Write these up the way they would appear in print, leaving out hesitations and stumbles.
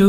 2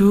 2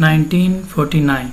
1949।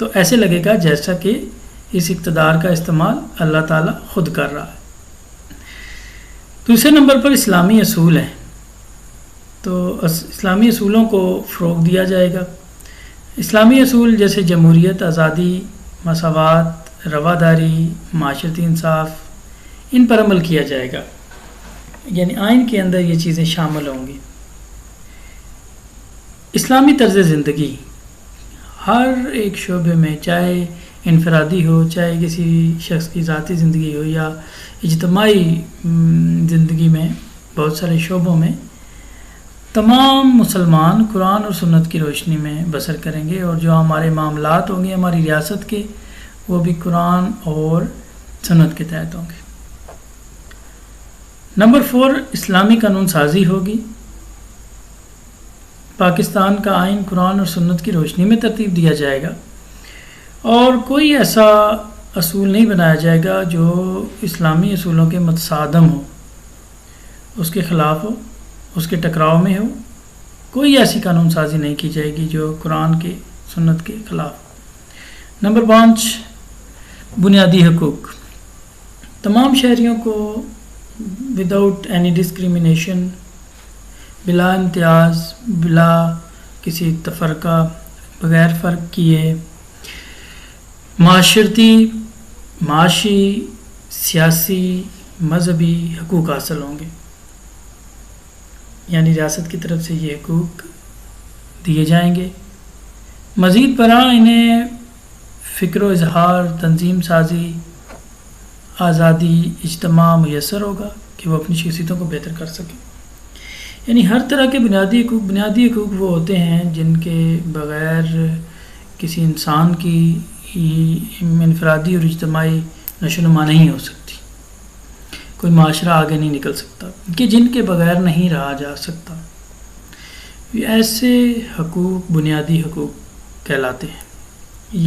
تو ایسے لگے گا جیسا کہ اس اقتدار کا استعمال اللہ تعالیٰ خود کر رہا ہے۔ دوسرے نمبر پر اسلامی اصول ہیں، تو اسلامی اصولوں کو فروغ دیا جائے گا۔ اسلامی اصول جیسے جمہوریت، آزادی، مساوات، رواداری، معاشرتی انصاف، ان پر عمل کیا جائے گا، یعنی آئین کے اندر یہ چیزیں شامل ہوں گی۔ اسلامی طرز زندگی ہر ایک شعبے میں، چاہے انفرادی ہو، چاہے کسی شخص کی ذاتی زندگی ہو یا اجتماعی زندگی میں، بہت سارے شعبوں میں تمام مسلمان قرآن اور سنت کی روشنی میں بسر کریں گے، اور جو ہمارے معاملات ہوں گے ہماری ریاست کے، وہ بھی قرآن اور سنت کے تحت ہوں گے۔ نمبر 4، اسلامی قانون سازی ہوگی۔ پاکستان کا آئین قرآن اور سنت کی روشنی میں ترتیب دیا جائے گا، اور کوئی ایسا اصول نہیں بنایا جائے گا جو اسلامی اصولوں کے متصادم ہو، اس کے خلاف ہو، اس کے ٹکراؤ میں ہو۔ کوئی ایسی قانون سازی نہیں کی جائے گی جو قرآن کے سنت کے خلاف ہو۔ نمبر 5، بنیادی حقوق۔ تمام شہریوں کو وداؤٹ اینی ڈسکریمنیشن، بلا امتیاز، بلا کسی تفرقہ، بغیر فرق کیے معاشرتی، معاشی، سیاسی، مذہبی حقوق حاصل ہوں گے، یعنی ریاست کی طرف سے یہ حقوق دیے جائیں گے۔ مزید برآں انہیں فکر و اظہار، تنظیم سازی، آزادی اجتماع میسر ہوگا کہ وہ اپنی شخصیتوں کو بہتر کر سکیں۔ یعنی ہر طرح کے بنیادی حقوق وہ ہوتے ہیں جن کے بغیر کسی انسان کی انفرادی اور اجتماعی نشو و نما نہیں ہو سکتی، کوئی معاشرہ آگے نہیں نکل سکتا، کہ جن کے بغیر نہیں رہا جا سکتا۔ ایسے حقوق بنیادی حقوق کہلاتے ہیں۔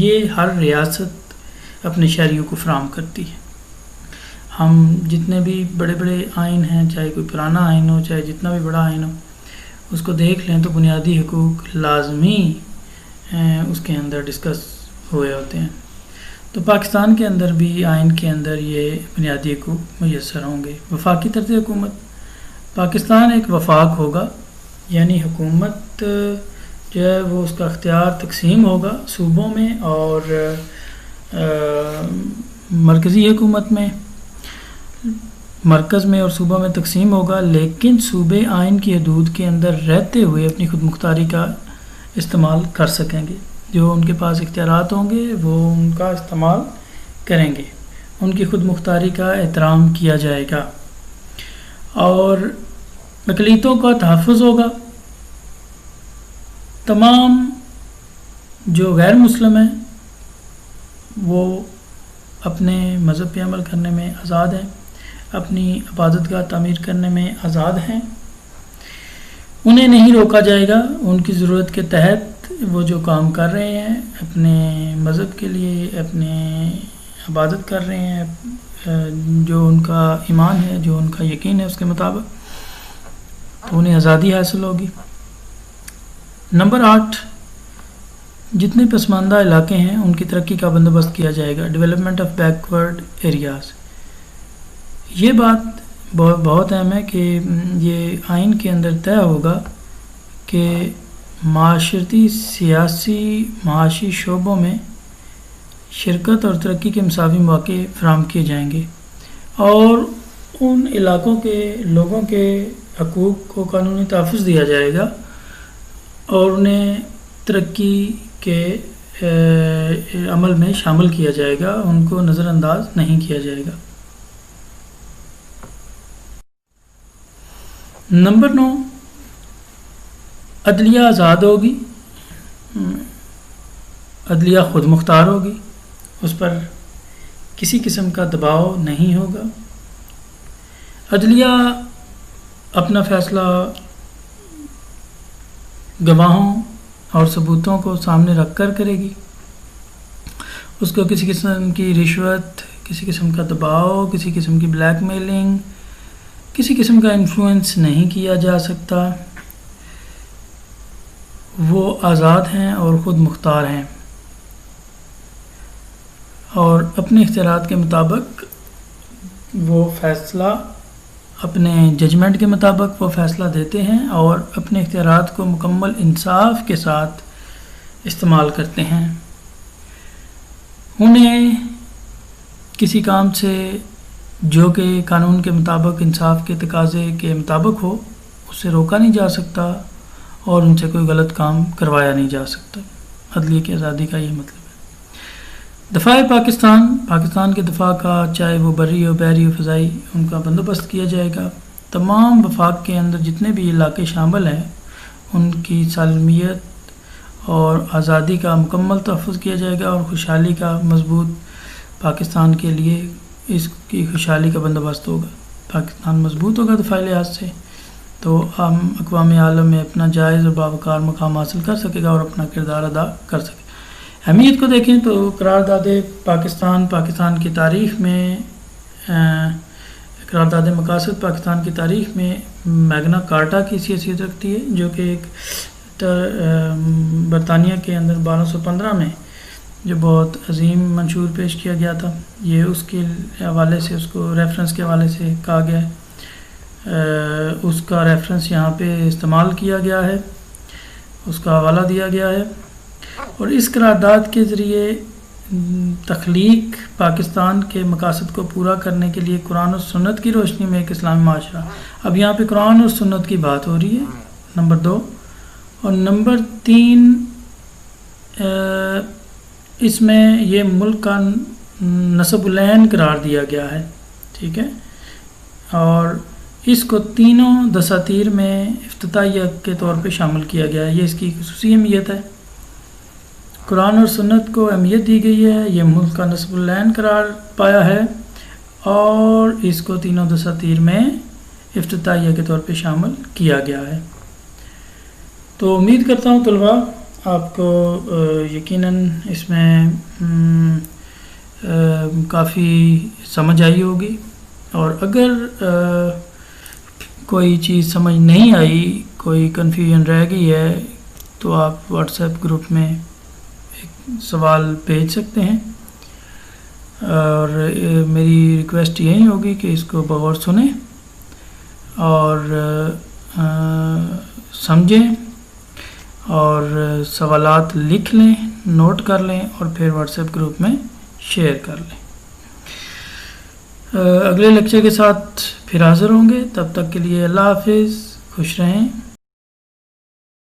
یہ ہر ریاست اپنے شہریوں کو فراہم کرتی ہے۔ ہم جتنے بھی بڑے بڑے آئین ہیں، چاہے کوئی پرانا آئین ہو، چاہے جتنا بھی بڑا آئین ہو، اس کو دیکھ لیں تو بنیادی حقوق لازمی اس کے اندر ڈسکس ہوئے ہوتے ہیں۔ تو پاکستان کے اندر بھی آئین کے اندر یہ بنیادی حقوق میسر ہوں گے۔ وفاقی طرز حکومت، پاکستان ایک وفاق ہوگا، یعنی حکومت جو ہے وہ اس کا اختیار تقسیم ہوگا صوبوں میں اور مرکزی حکومت میں، مرکز میں اور صوبوں میں تقسیم ہوگا، لیکن صوبے آئین کی حدود کے اندر رہتے ہوئے اپنی خود مختاری کا استعمال کر سکیں گے۔ جو ان کے پاس اختیارات ہوں گے وہ ان کا استعمال کریں گے، ان کی خود مختاری کا احترام کیا جائے گا، اور اقلیتوں کا تحفظ ہوگا۔ تمام جو غیر مسلم ہیں وہ اپنے مذہب پہ عمل کرنے میں آزاد ہیں، اپنی عبادت گاہ تعمیر کرنے میں آزاد ہیں، انہیں نہیں روکا جائے گا۔ ان کی ضرورت کے تحت وہ جو کام کر رہے ہیں، اپنے مذہب کے لیے اپنے عبادت کر رہے ہیں، جو ان کا ایمان ہے، جو ان کا یقین ہے، اس کے مطابق، تو انہیں آزادی حاصل ہوگی۔ نمبر 8، جتنے پسماندہ علاقے ہیں ان کی ترقی کا بندوبست کیا جائے گا، ڈیولپمنٹ آف بیکورڈ ایریاز۔ یہ بات بہت اہم ہے کہ یہ آئین کے اندر طے ہوگا کہ معاشرتی، سیاسی، معاشی شعبوں میں شرکت اور ترقی کے مساوی مواقع فراہم کیے جائیں گے، اور ان علاقوں کے لوگوں کے حقوق کو قانونی تحفظ دیا جائے گا، اور انہیں ترقی کے عمل میں شامل کیا جائے گا، ان کو نظر انداز نہیں کیا جائے گا۔ نمبر 9، عدلیہ آزاد ہوگی، عدلیہ خود مختار ہوگی، اس پر کسی قسم کا دباؤ نہیں ہوگا۔ عدلیہ اپنا فیصلہ گواہوں اور ثبوتوں کو سامنے رکھ کر کرے گی، اس کو کسی قسم کی رشوت، کسی قسم کا دباؤ، کسی قسم کی بلیک میلنگ، کسی قسم کا انفلوئنس نہیں کیا جا سکتا۔ وہ آزاد ہیں اور خود مختار ہیں۔ اور اپنے اختیارات کے مطابق وہ فیصلہ، اپنے ججمنٹ کے مطابق وہ فیصلہ دیتے ہیں اور اپنے اختیارات کو مکمل انصاف کے ساتھ استعمال کرتے ہیں۔ انہیں کسی کام سے جو کہ قانون کے مطابق انصاف کے تقاضے کے مطابق ہو اس سے روکا نہیں جا سکتا اور ان سے کوئی غلط کام کروایا نہیں جا سکتا۔ عدلیہ کی آزادی کا یہ مطلب ہے۔ دفاع پاکستان کے دفاع کا، چاہے وہ بری ہو، بحری ہو، فضائی، ان کا بندوبست کیا جائے گا۔ تمام وفاق کے اندر جتنے بھی علاقے شامل ہیں ان کی سالمیت اور آزادی کا مکمل تحفظ کیا جائے گا، اور خوشحالی کا مضبوط پاکستان کے لیے اس کی خوشحالی کا بندوبست ہوگا۔ پاکستان مضبوط ہوگا دفاعی لحاظ سے تو ہم اقوام عالم میں اپنا جائز اور باوقار مقام حاصل کر سکے گا اور اپنا کردار ادا کر سکے گا۔ اہمیت کو دیکھیں تو قرارداد پاکستان کی تاریخ میں، قرارداد مقاصد پاکستان کی تاریخ میں میگنا کارٹا کی حیثیت رکھتی ہے، جو کہ ایک برطانیہ کے اندر 1215 میں جو بہت عظیم منشور پیش کیا گیا تھا۔ یہ اس کے حوالے سے، اس کو ریفرنس کے حوالے سے کہا گیا ہے، اس کا ریفرنس یہاں پہ استعمال کیا گیا ہے، اس کا حوالہ دیا گیا ہے۔ اور اس قرارداد کے ذریعے تخلیق پاکستان کے مقاصد کو پورا کرنے کے لیے قرآن و سنت کی روشنی میں ایک اسلامی معاشرہ۔ اب یہاں پہ قرآن اور سنت کی بات ہو رہی ہے، نمبر 2۔ اور نمبر 3، اس میں یہ ملک کا نصب العین قرار دیا گیا ہے، ٹھیک ہے، اور اس کو تینوں دساتیر میں افتتاحیہ کے طور پہ شامل کیا گیا ہے۔ یہ اس کی خصوصی اہمیت ہے۔ قرآن اور سنت کو اہمیت دی گئی ہے، یہ ملک کا نصب العین قرار پایا ہے، اور اس کو تینوں دساتیر میں افتتاحیہ کے طور پہ شامل کیا گیا ہے۔ تو امید کرتا ہوں طلباء آپ کو یقیناً اس میں کافی سمجھ آئی ہوگی، اور اگر کوئی چیز سمجھ نہیں آئی، کوئی کنفیوژن رہ گئی ہے، تو آپ واٹس ایپ گروپ میں ایک سوال بھیج سکتے ہیں، اور میری ریکویسٹ یہی ہوگی کہ اس کو بغور سنیں اور سمجھیں، اور سوالات لکھ لیں، نوٹ کر لیں، اور پھر واٹس ایپ گروپ میں شیئر کر لیں۔ اگلے لیکچر کے ساتھ پھر حاضر ہوں گے، تب تک کے لیے اللہ حافظ، خوش رہیں۔